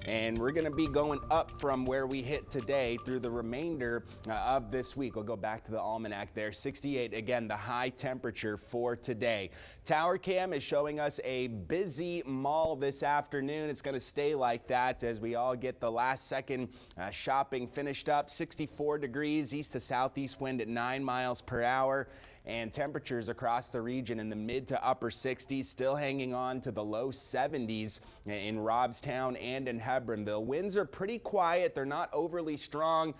and we're going to be going up from where we hit today through the remainder of this week. We'll go back to the almanac there. 68 again, the high temperature for today. Tower cam is showing us a busy mall this afternoon. It's going to stay like that as we all get the last second shopping finished up. 64 degrees, east to southeast wind at 9 miles per hour. And temperatures across the region in the mid to upper 60s, still hanging on to the low 70s in Robstown and in Hebronville. Winds are pretty quiet. They're not overly strong.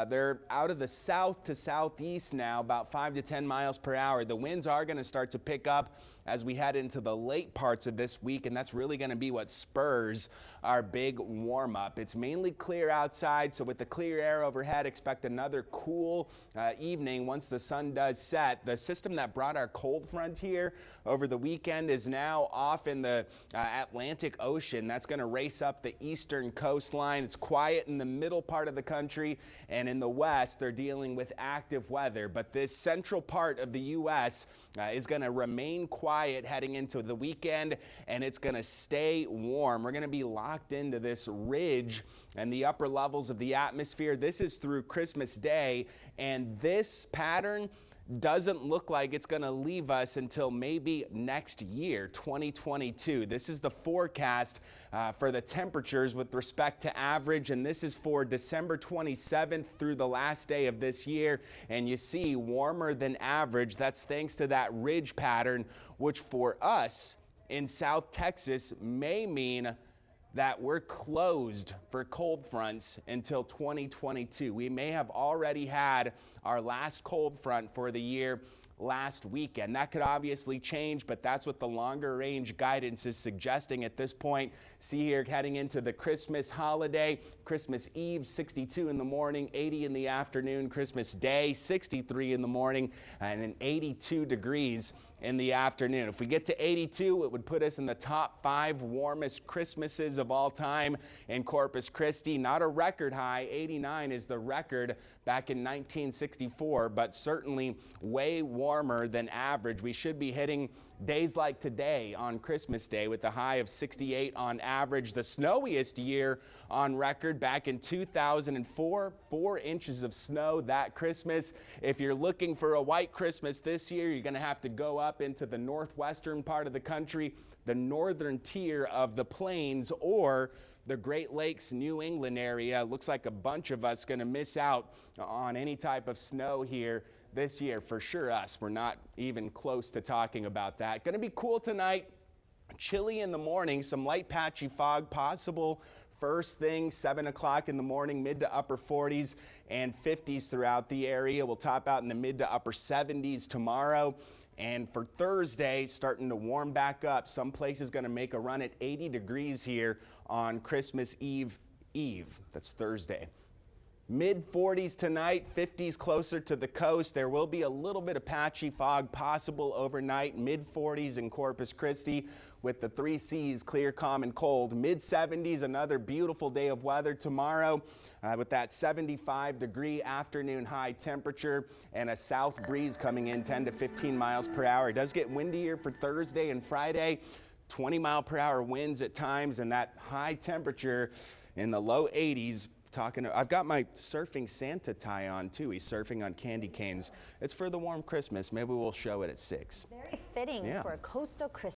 They're out of the south to southeast now, about 5 to 10 miles per hour. The winds are going to start to pick up as we head into the late parts of this week, and that's really going to be what spurs our big warm-up. It's mainly clear outside, so with the clear air overhead, expect another cool evening once the sun does set. The system that brought our cold front here over the weekend is now off in the Atlantic Ocean. That's going to race up the eastern coastline. It's quiet in the middle part of the country, and in the west, they're dealing with active weather. But this central part of the U.S. Is going to remain quiet heading into the weekend, and it's going to stay warm. We're going to be locked into this ridge and the upper levels of the atmosphere. This is through Christmas Day, and this pattern doesn't look like it's going to leave us until maybe next year, 2022. This is the forecast for the temperatures with respect to average, and this is for December 27th through the last day of this year. And you see warmer than average. That's thanks to that ridge pattern, which for us in South Texas may mean that we're closed for cold fronts until 2022. We may have already had our last cold front for the year last weekend. That could obviously change, but that's what the longer range guidance is suggesting at this point. See here, heading into the Christmas holiday, Christmas Eve, 62 in the morning, 80 in the afternoon, Christmas Day, 63 in the morning, and then 82 degrees in the afternoon. If we get to 82, it would put us in the top 5 warmest Christmases of all time in Corpus Christi. Not a record high. 89 is the record back in 1964, but certainly way warmer than average. We should be hitting days like today on Christmas Day with a high of 68 on average. The snowiest year on record back in 2004, 4 inches of snow that Christmas. If you're looking for a white Christmas this year, you're going to have to go up into the northwestern part of the country, the northern tier of the plains, or the Great Lakes, New England area. Looks like a bunch of us going to miss out on any type of snow here this year. For sure us, we're not even close to talking about that. Going to be cool tonight, chilly in the morning, some light patchy fog possible first thing 7 o'clock in the morning, mid to upper 40s and 50s throughout the area. We'll top out in the mid to upper 70s tomorrow. And for Thursday, starting to warm back up. Some places going to make a run at 80 degrees here on Christmas Eve. That's Thursday. Mid 40s tonight, 50s closer to the coast. There will be a little bit of patchy fog possible overnight. Mid 40s in Corpus Christi with the 3 C's, clear, calm, and cold. Mid 70s, another beautiful day of weather tomorrow with that 75-degree afternoon high temperature and a south breeze coming in 10 to 15 miles per hour. It does get windier for Thursday and Friday. 20-mile-per-hour winds at times, and that high temperature in the low 80s. I've got my surfing Santa tie on too. He's surfing on candy canes. It's for the warm Christmas. Maybe we'll show it at 6. Very fitting for a coastal Christmas.